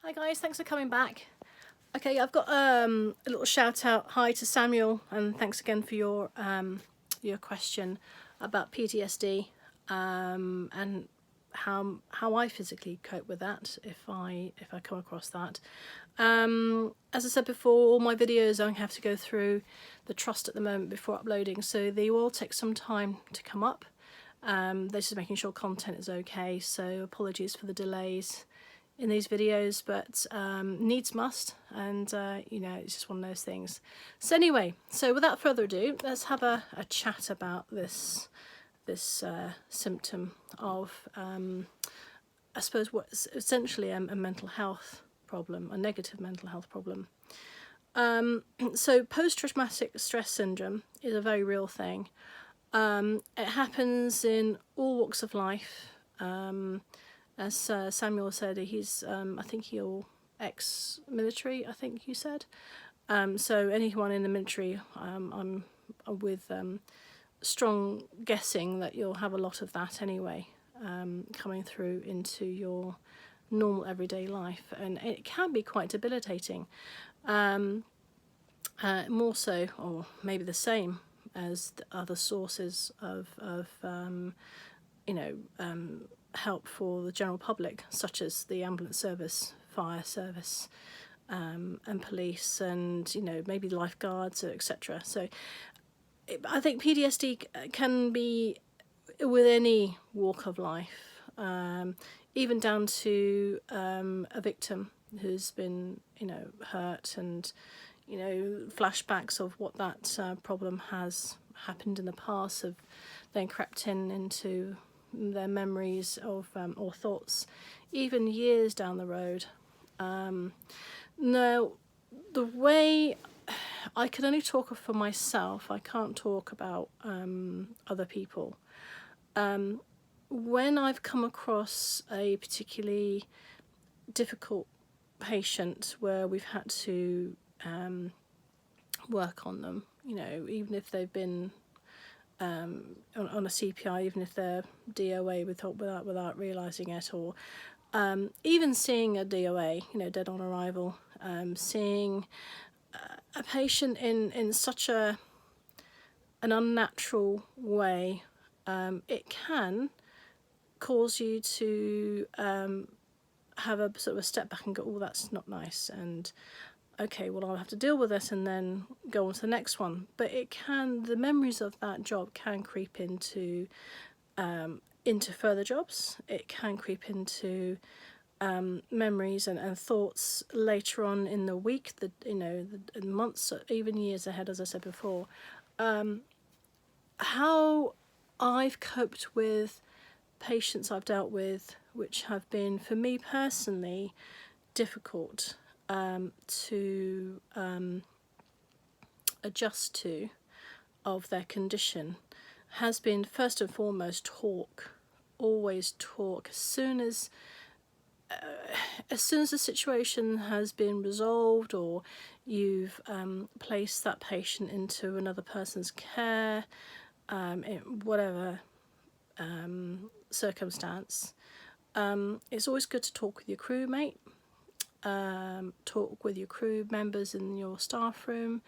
Hi guys, thanks for coming back. Okay, I've got a little shout out hi to Samuel, and thanks again for your question about PTSD and how I physically cope with that if I come across that. As I said before, all my videos I have to go through the trust at the moment before uploading, so they will take some time to come up. This is making sure content is okay, so apologies for the delays in these videos, but needs must, and you know, it's just one of those things. So anyway, so without further ado, let's have a chat about this symptom of I suppose what's essentially a mental health problem, a negative mental health problem. So post-traumatic stress syndrome is a very real thing. It happens in all walks of life. As Samuel said, he's I think he'll ex-military, I think you said. So anyone in the military, I'm with strong guessing that you'll have a lot of that anyway, coming through into your normal everyday life, and it can be quite debilitating. More so, or maybe the same as the other sources of help for the general public, such as the ambulance service, fire service, and police, and maybe lifeguards, etc. So I think PTSD can be with any walk of life, even down to a victim who's been hurt, and flashbacks of what that problem has happened in the past have then crept into their memories of or thoughts, even years down the road. Now, the way I can only talk for myself, I can't talk about other people. When I've come across a particularly difficult patient where we've had to work on them, even if they've been on a CPI, even if they're DOA without realising it, or even seeing a DOA, dead on arrival, seeing a patient in such an unnatural way, it can cause you to have a sort of a step back and go, oh, that's not nice, and okay, well, I'll have to deal with this and then go on to the next one. But the memories of that job can creep into further jobs. It can creep into memories and thoughts later on in the week, the months, even years ahead, as I said before. How I've coped with patients I've dealt with, which have been, for me personally, difficult to adjust to, of their condition, has been first and foremost talk. Always talk. As soon as the situation has been resolved, or you've placed that patient into another person's care, in whatever circumstance, it's always good to talk with your crewmate. Talk with your crew members in your staff room.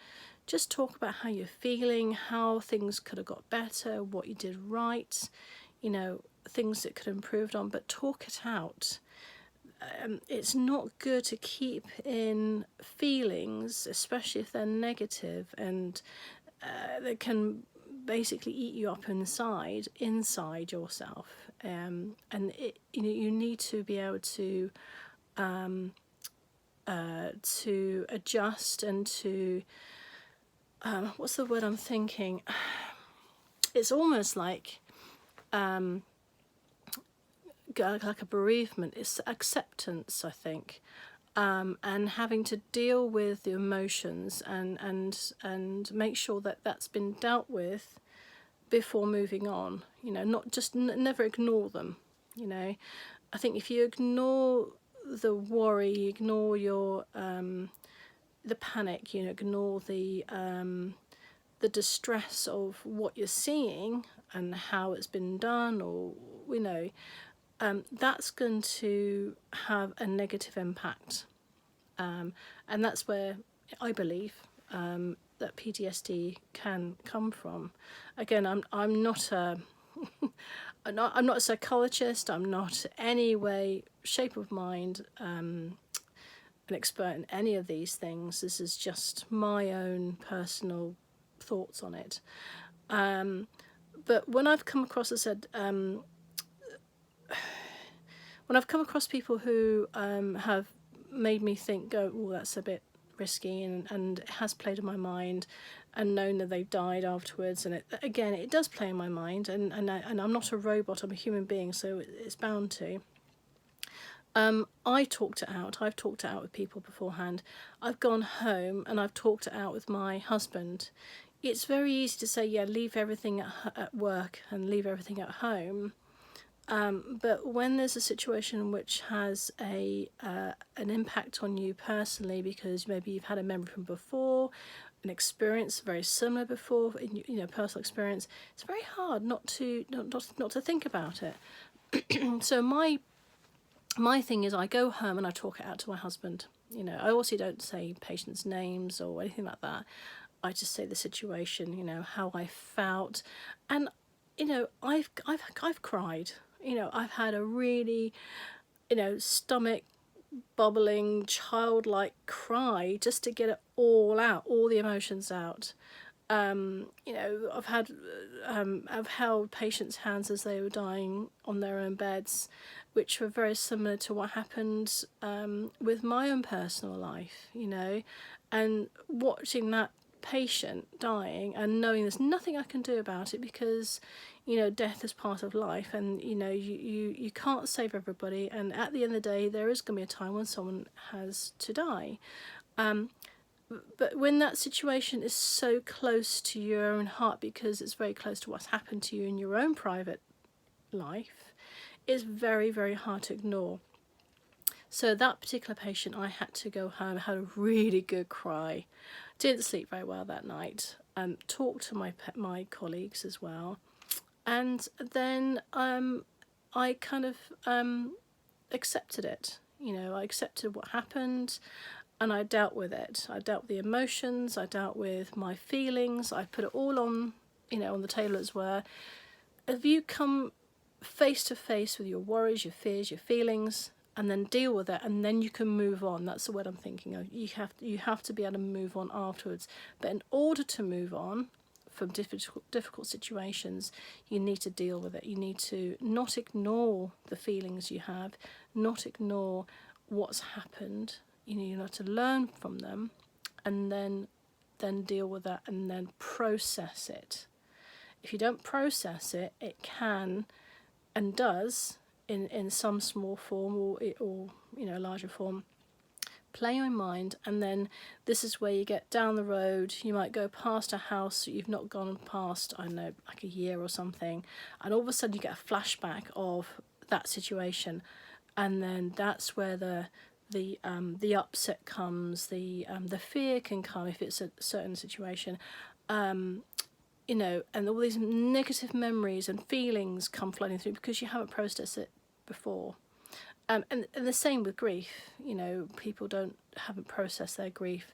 Just talk about how you're feeling, how things could have got better, what you did right, things that could have improved on, but talk it out. It's not good to keep in feelings, especially if they're negative, and they can basically eat you up inside yourself. And you need to be able to adjust and to what's the word I'm thinking? It's almost like a bereavement. It's acceptance, I think, and having to deal with the emotions and make sure that that's been dealt with before moving on. Not just never ignore them. I think if you ignore the worry, ignore your the panic, ignore the distress of what you're seeing and how it's been done, or that's going to have a negative impact. And that's where I believe that PTSD can come from. Again, I'm not a I'm not a psychologist. I'm not any way, shape of mind an expert in any of these things. This is just my own personal thoughts on it. But when I've come across, I said, when I've come across people who have made me think, go, oh, that's a bit risky, and it has played in my mind, and known that they've died afterwards, and it does play in my mind, and I'm not a robot, I'm a human being, so it's bound to. I talked it out. I've talked it out with people beforehand. I've gone home and I've talked it out with my husband. It's very easy to say, yeah, leave everything at work and leave everything at home. But when there's a situation which has an impact on you personally, because maybe you've had a memory from before, an experience very similar before, in personal experience, it's very hard not to think about it. So my thing is, I go home and I talk it out to my husband. I also don't say patients' names or anything like that. I just say the situation, how I felt, and I've cried. I've had a really, stomach bubbling, childlike cry just to get it all out, all the emotions out. I've held patients' hands as they were dying on their own beds, which were very similar to what happened with my own personal life, and watching that patient dying and knowing there's nothing I can do about it, because death is part of life, and you can't save everybody, and at the end of the day there is going to be a time when someone has to die. But when that situation is so close to your own heart, because it's very close to what's happened to you in your own private life, it's very, very hard to ignore. So that particular patient, I had to go home, had a really good cry, didn't sleep very well that night, talked to my colleagues as well, and then I kind of accepted it. I accepted what happened, and I dealt with it. I dealt with the emotions, I dealt with my feelings, I put it all on, on the table, as were. If you come face to face with your worries, your fears, your feelings, and then deal with it, and then you can move on. That's the word I'm thinking of. You have to be able to move on afterwards. But in order to move on from difficult situations, you need to deal with it. You need to not ignore the feelings you have, not ignore what's happened. You need to learn from them, and then deal with that, and then process it. If you don't process it, it can and does, in some small form or larger form, play your mind. And then this is where you get down the road. You might go past a house that you've not gone past, I don't know, like a year or something, and all of a sudden you get a flashback of that situation, and then that's where the upset comes, the fear can come if it's a certain situation, and all these negative memories and feelings come flooding through because you haven't processed it before. And the same with grief. People haven't processed their grief,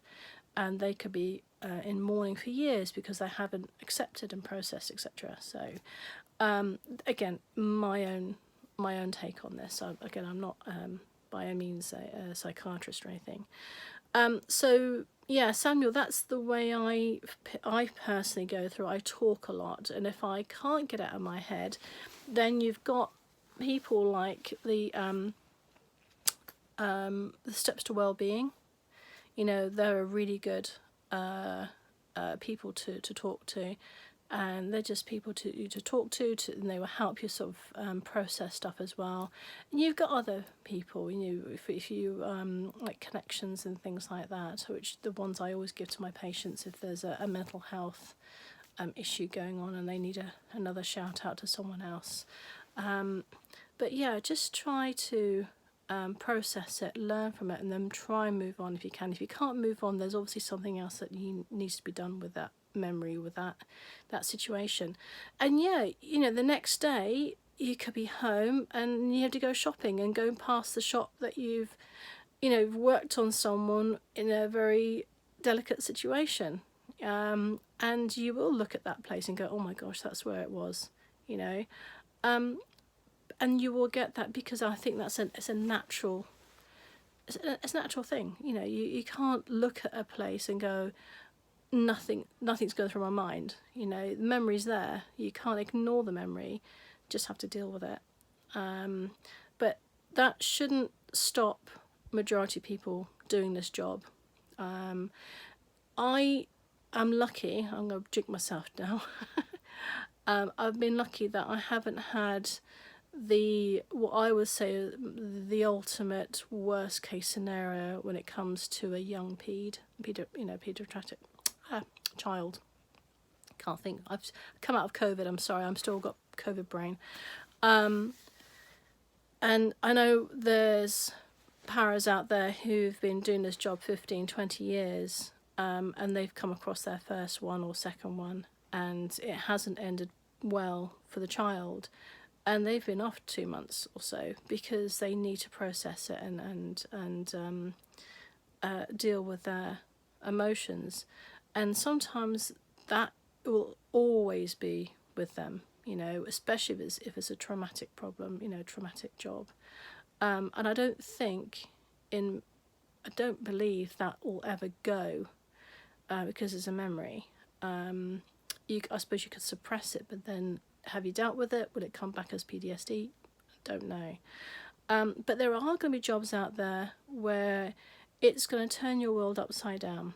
and they could be in mourning for years because they haven't accepted and processed, etc. So, again, my own take on this. Again, I'm not by any means a psychiatrist or anything. So yeah, Samuel, that's the way I personally go through. I talk a lot, and if I can't get it out of my head, then you've got people like the Steps to Wellbeing. They're a really good people to talk to, and they're just people to talk to, and they will help you sort of process stuff as well. And you've got other people, if you like connections and things like that, which the ones I always give to my patients if there's a mental health issue going on and they need another shout out to someone else. But yeah, just try to process it, learn from it, and then try and move on if you can. If you can't move on, there's obviously something else that needs to be done with that memory, with that situation. And yeah, the next day you could be home and you have to go shopping and go past the shop that you've worked on someone in a very delicate situation, and you will look at that place and go, oh my gosh, that's where it was, and you will get that, because I think it's a natural thing. You can't look at a place and go, nothing's going through my mind. The memory's there, you can't ignore the memory, just have to deal with it. But that shouldn't stop majority of people doing this job. I am lucky, I'm going to jig myself now. I've been lucky that I haven't had what I would say the ultimate worst case scenario when it comes to a young pediatric child. Can't think. I've come out of COVID. I'm sorry. I'm still got COVID brain. And I know there's paras out there who've been doing this job 15, 20 years, and they've come across their first one or second one, and it hasn't ended well for the child, and they've been off 2 months or so because they need to process it and deal with their emotions. And sometimes that will always be with them, especially if it's a traumatic problem, traumatic job. And I don't believe that will ever go, because it's a memory. I suppose you could suppress it, but then have you dealt with it? Would it come back as PTSD? Don't know. But there are going to be jobs out there where it's going to turn your world upside down.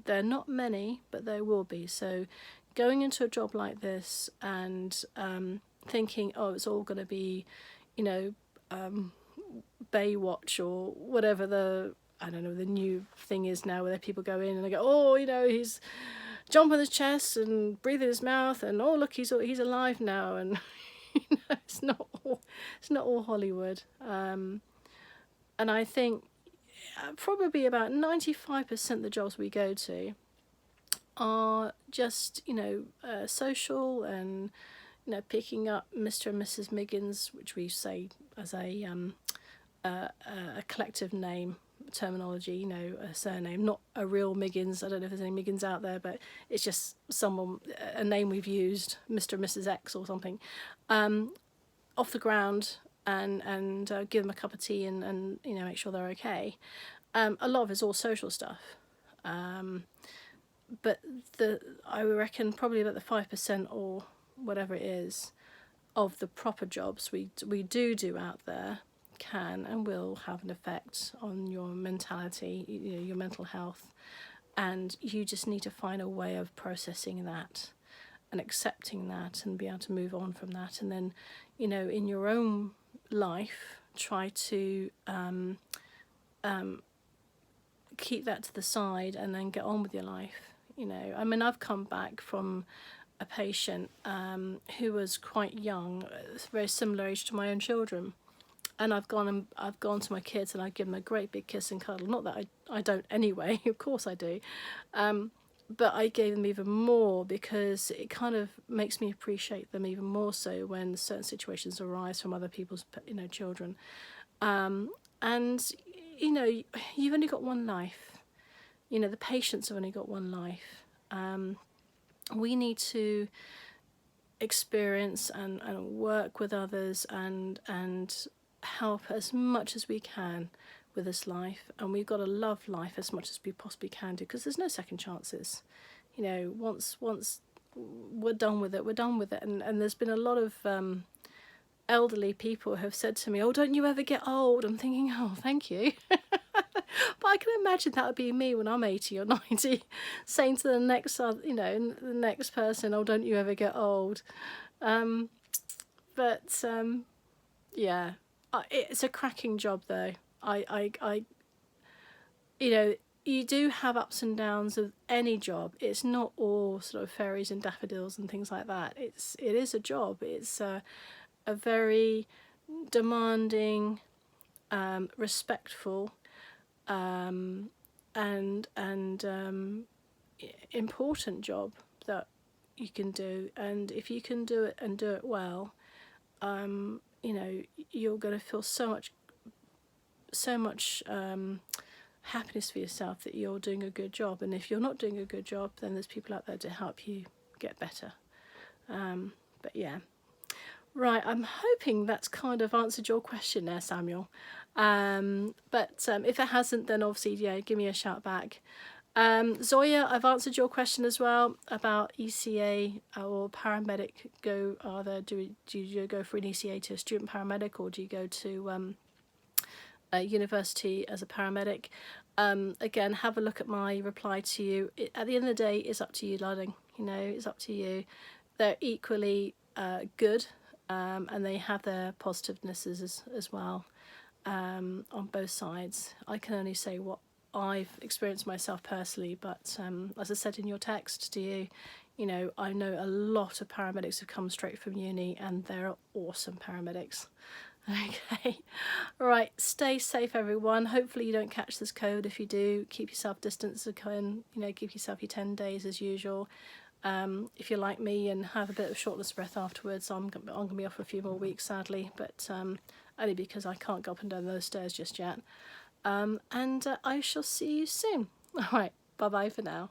There are not many, but there will be. So going into a job like this and thinking, oh, it's all going to be, Baywatch or whatever the new thing is now, where people go in and they go, oh, he's jumping his chest and breathing his mouth, and oh look, he's alive now, and it's not all Hollywood. And I think probably about 95% of the jobs we go to are just social, and picking up Mr. and Mrs. Miggins, which we say as a collective name terminology, a surname, not a real Miggins. I don't know if there's any Miggins out there, but it's just a name we've used, Mr. and Mrs. X or something, off the ground, and give them a cup of tea and make sure they're okay. A lot of it's all social stuff, but I reckon probably about the 5% or whatever it is of the proper jobs we do out there can and will have an effect on your mentality, your mental health, and you just need to find a way of processing that and accepting that and be able to move on from that. And then in your own life, try to keep that to the side and then get on with your life. I've come back from a patient who was quite young, very similar age to my own children, and I've gone to my kids and I give them a great big kiss and cuddle. Not that I don't anyway, of course I do, but I gave them even more because it kind of makes me appreciate them even more so when certain situations arise from other people's children. And you've only got one life. The patients have only got one life. We need to experience and work with others and help as much as we can with this life, and we've got to love life as much as we possibly can do, because there's no second chances. Once we're done with it, we're done with it. And there's been a lot of elderly people who have said to me, oh, don't you ever get old? I'm thinking, oh, thank you. But I can imagine that would be me when I'm 80 or 90, saying to the next person, oh, don't you ever get old. Yeah, it's a cracking job though. You do have ups and downs of any job. It's not all sort of fairies and daffodils and things like that. It is a job. It's a very demanding, respectful, and important job that you can do. And if you can do it and do it well, you know, you're going to feel so much happiness for yourself that you're doing a good job. And if you're not doing a good job, then there's people out there to help you get better. But yeah. Right, I'm hoping that's kind of answered your question there, Samuel. But if it hasn't, then obviously, yeah, give me a shout back. Zoya, I've answered your question as well about ECA or paramedic. Do you go for an ECA to a student paramedic, or do you go to a university as a paramedic? Again, have a look at my reply to you. At the end of the day, it's up to you, darling. You know, it's up to you. They're equally good, and they have their positivenesses as well, on both sides. I can only say what I've experienced myself personally, but as I said in your text to you, you know, I know a lot of paramedics who come straight from uni, and they're awesome paramedics. Okay, right, stay safe everyone. Hopefully you don't catch this COVID. If you do, keep yourself distanced and, you know, give yourself your 10 days as usual. If you're like me and have a bit of shortness of breath afterwards, I'm going to be off for a few more weeks, sadly, but only because I can't go up and down those stairs just yet. And I shall see you soon. All right, bye-bye for now.